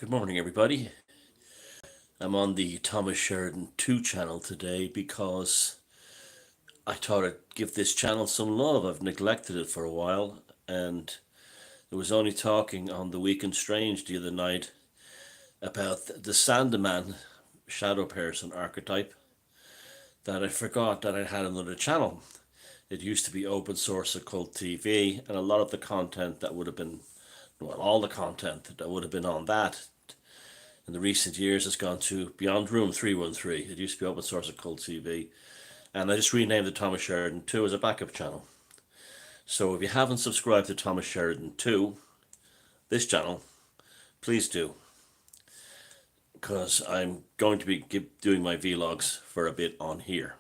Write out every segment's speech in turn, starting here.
Good morning, everybody. I'm on the Thomas Sheridan 2 channel today because I thought I'd give this channel some love. I've neglected it for a while, and I was only talking on The Week in Strange the other night about the Sandman shadow person archetype that I forgot that I had another channel. It used to be open source occult TV, and a lot of the content that would have been, well, all the content that would have been on that in the recent years has gone to Beyond Room 313. It used to be open source occult TV, and I just renamed it Thomas Sheridan 2 as a backup channel. So if you haven't subscribed to Thomas Sheridan 2, this channel, please do, because I'm going to be doing my vlogs for a bit on here.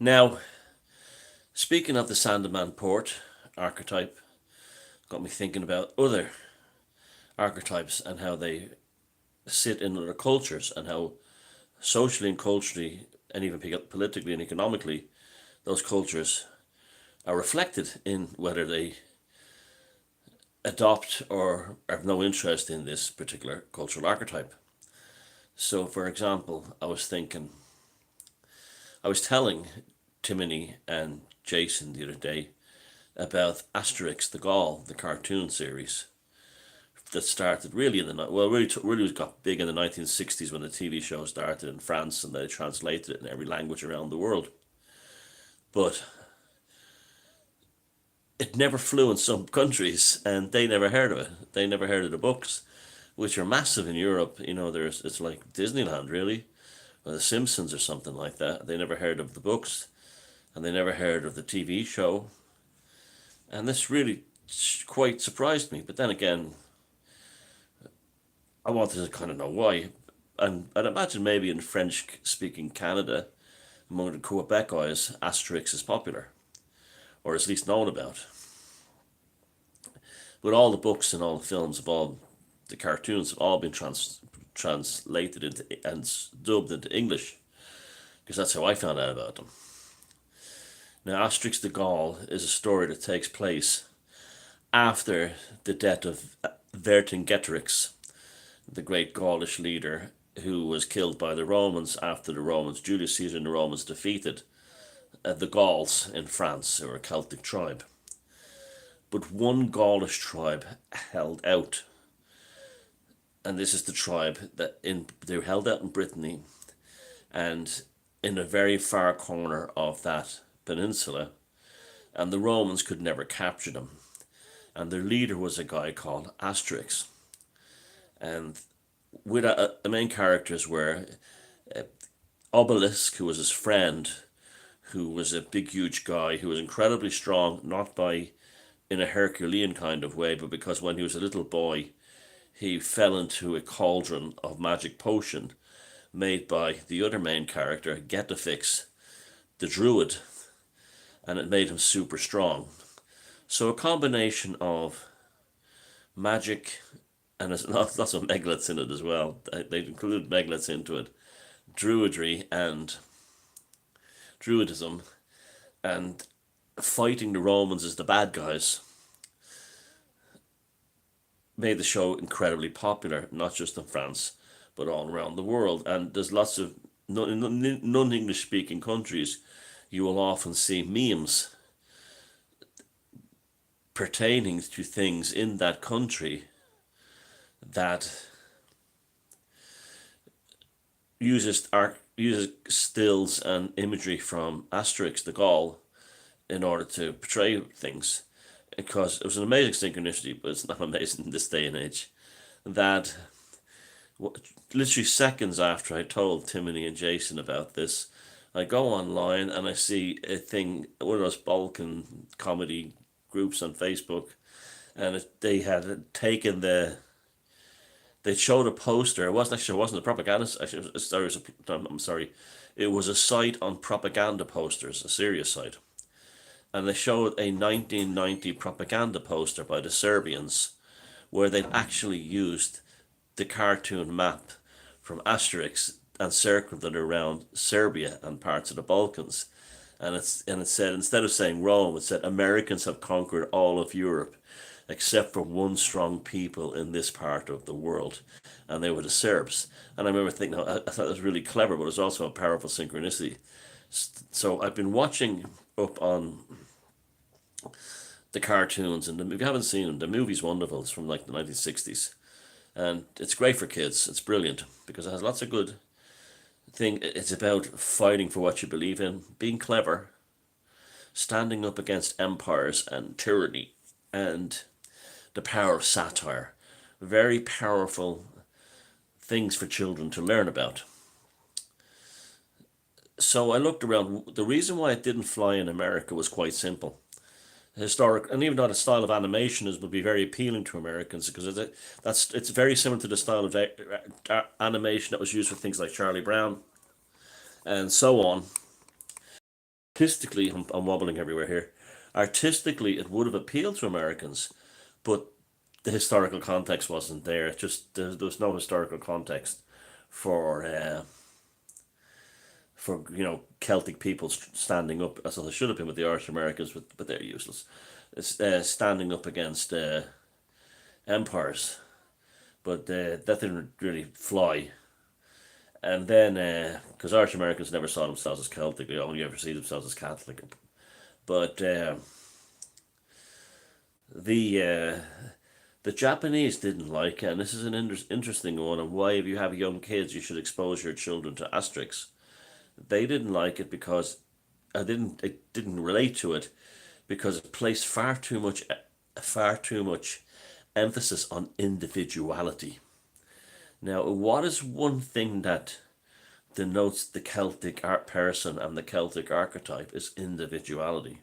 Now, speaking of the Sandman port archetype, got me thinking about other archetypes and how they sit in other cultures, and how socially and culturally and even politically and economically those cultures are reflected in whether they adopt or have no interest in this particular cultural archetype. So for example, I was telling Timony and Jason the other day about Asterix De Gaulle, the cartoon series that started really in the really got big in the 1960s when the TV show started in France, and they translated it in every language around the world. But it never flew in some countries, and they never heard of it. They never heard of the books, which are massive in Europe. It's like Disneyland, really, or The Simpsons or something like that. They never heard of the books, and they never heard of the TV show, and this really quite surprised me. But then again, I wanted to kind of know why. And I'd imagine maybe in French-speaking Canada, among the Quebecers, Asterix is popular, or at least known about. But all the books and all the films the cartoons have all been translated into and dubbed into English, because that's how I found out about them. Now, Asterix De Gaulle is a story that takes place after the death of Vercingetorix, the great Gaulish leader who was killed by the Romans after Julius Caesar and the Romans defeated the Gauls in France, who were a Celtic tribe. But one Gaulish tribe held out, and this is the tribe they held out in Brittany, and in a very far corner of that peninsula, and the Romans could never capture them. And their leader was a guy called Asterix. And with the main characters were Obelisk, who was his friend, who was a big, huge guy who was incredibly strong, not in a Herculean kind of way, but because when he was a little boy, he fell into a cauldron of magic potion made by the other main character, Getafix, the druid, and it made him super strong. So a combination of magic, and there's lots of megaliths in it as well. They included megaliths into it, druidry and druidism, and fighting the Romans as the bad guys, made the show incredibly popular, not just in France, but all around the world. And there's lots of non-English speaking countries, you will often see memes pertaining to things in that country that uses stills and imagery from Asterix De Gaulle in order to portray things, because it was an amazing synchronicity, but it's not amazing in this day and age, that literally seconds after I told Timothy and Jason about this, I go online and I see a thing, one of those Balkan comedy groups on Facebook, and they had taken they showed a poster. It wasn't a propaganda. Actually, I'm sorry. It was a site on propaganda posters, a serious site, and they showed a 1990 propaganda poster by the Serbians, where they'd actually used the cartoon map from Asterix and circled it around Serbia and parts of the Balkans. And it said, instead of saying Rome, it said Americans have conquered all of Europe. except for one strong people in this part of the world, and they were the Serbs. And I remember thinking, I thought it was really clever, but it was also a powerful synchronicity. So I've been watching up on the cartoons, and if you haven't seen them, the movie's wonderful. It's from like the 1960s, and it's great for kids. It's brilliant because it has lots of good thing. It's about fighting for what you believe in, being clever, standing up against empires and tyranny, and the power of satire. Very powerful things for children to learn about. So I looked around. The reason why it didn't fly in America was quite simple. Historic, and even though the style of animation is would be very appealing to Americans because it's very similar to the style of animation that was used for things like Charlie Brown and so on. Artistically, I'm wobbling everywhere here. Artistically, it would have appealed to Americans, but the historical context wasn't there. It just there was no historical context for Celtic people standing up as they should have been with the Irish Americans, but they're useless. It's standing up against empires, but that didn't really fly. And then, because Irish Americans never saw themselves as Celtic, they only ever see themselves as Catholic. But the the Japanese didn't like it, and this is an interesting one. And why, if you have young kids, you should expose your children to Asterix. They didn't like it because it didn't relate to it because it placed far too much emphasis on individuality. Now, what is one thing that denotes the Celtic art person and the Celtic archetype is individuality.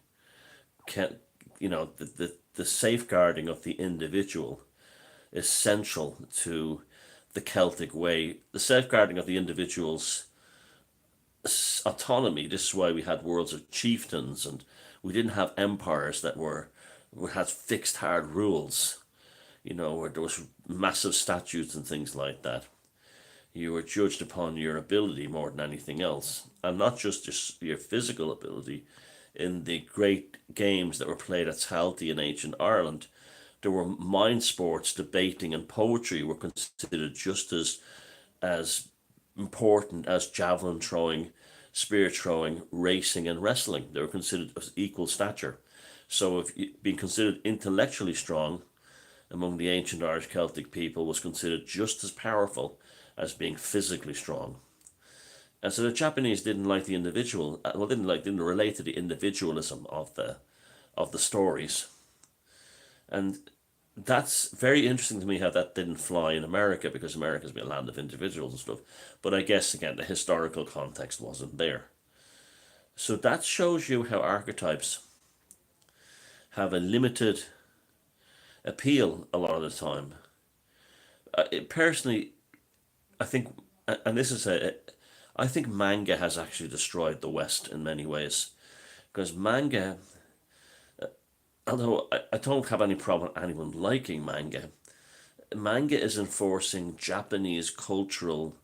Can the safeguarding of the individual is central to the Celtic way. The safeguarding of the individual's autonomy. This is why we had worlds of chieftains, and we didn't have empires that had fixed hard rules. Where there was massive statutes and things like that. You were judged upon your ability more than anything else, and not just your physical ability. In the great games that were played at Talty in ancient Ireland, there were mind sports, debating, and poetry were considered just as important as javelin throwing, spear throwing, racing, and wrestling. They were considered of equal stature. So, if being considered intellectually strong among the ancient Irish Celtic people was considered just as powerful as being physically strong. And so the Japanese didn't like the individual. Well, didn't relate to the individualism of the stories, and that's very interesting to me how that didn't fly in America because America's been a land of individuals and stuff. But I guess again the historical context wasn't there. So that shows you how archetypes have a limited appeal a lot of the time. Personally, I think, and this is I think manga has actually destroyed the West in many ways. Because manga, although I don't have any problem with anyone liking manga, manga is enforcing Japanese cultural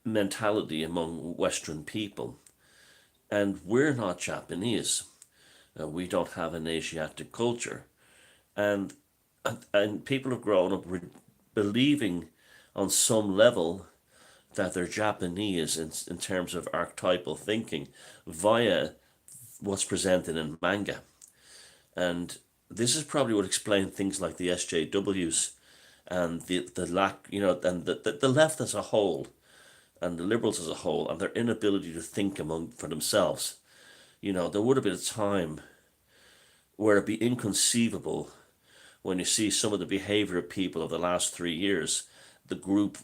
mentality among Western people. And we're not Japanese. We don't have an Asiatic culture. And people have grown up believing on some level that they're Japanese in terms of archetypal thinking via what's presented in manga. And this is probably what explains things like the SJWs and the lack, and the left as a whole and the liberals as a whole and their inability to think for themselves. There would have been a time where it'd be inconceivable when you see some of the behavior of people of the last 3 years, the group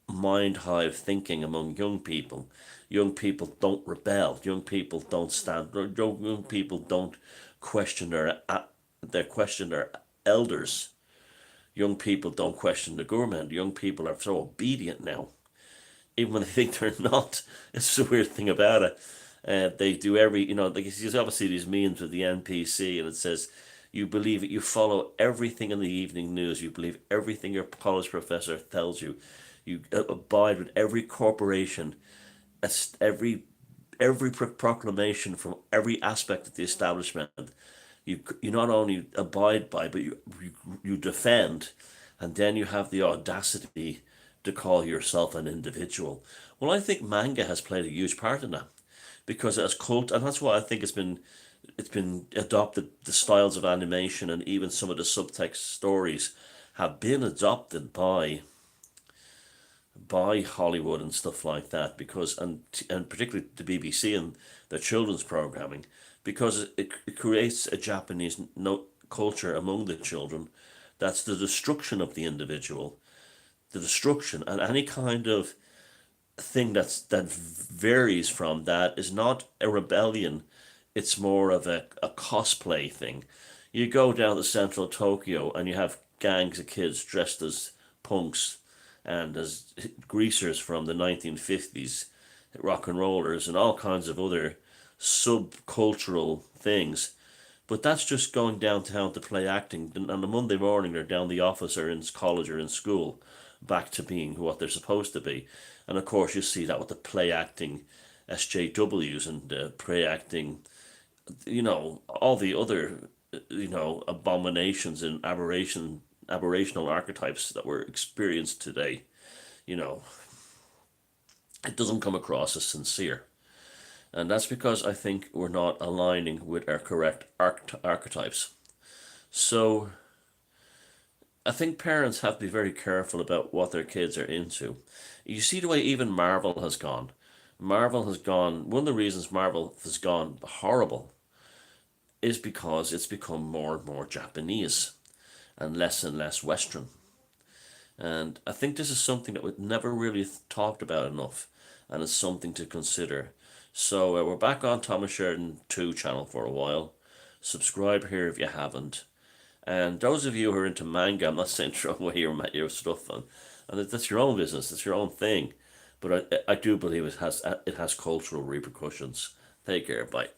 mind hive thinking among young people. Young people don't rebel. Young people don't stand. Young people don't question their elders. Young people don't question the government. Young people are so obedient now, even when they think they're not. It's the weird thing about it. They do like you obviously these memes with the NPC, and it says, you believe it, you follow everything in the evening news, you believe everything your college professor tells you, you abide with every corporation, every proclamation from every aspect of the establishment. You not only abide by, but you defend, and then you have the audacity to call yourself an individual. Well, I think manga has played a huge part in that because it has cult, and that's why I think it's been adopted. The styles of animation and even some of the subtext stories have been adopted by Hollywood and stuff like that because and particularly the BBC and their children's programming because it creates a Japanese culture among the children that's the destruction of the individual, the destruction, and any kind of thing that varies from that is not a rebellion. It's more of a cosplay thing. You go down to central Tokyo and you have gangs of kids dressed as punks and as greasers from the 1950s, rock and rollers, and all kinds of other subcultural things. But that's just going downtown to play acting. And on the Monday morning, they're down the office or in college or in school, back to being what they're supposed to be. And of course, you see that with the play acting SJWs and play acting, all the other, abominations and aberrational archetypes that were experienced today. You know, it doesn't come across as sincere. And that's because I think we're not aligning with our correct archetypes. So I think parents have to be very careful about what their kids are into. You see the way even Marvel has gone. One of the reasons Marvel has gone horrible is because it's become more and more Japanese and less Western. And I think this is something that we've never really talked about enough, and it's something to consider. So we're back on Thomas Sheridan 2 channel for a while. Subscribe here if you haven't. And those of you who are into manga, I'm not saying throw away your stuff, and that's your own business, that's your own thing. But I do believe it has cultural repercussions. Take care, bye.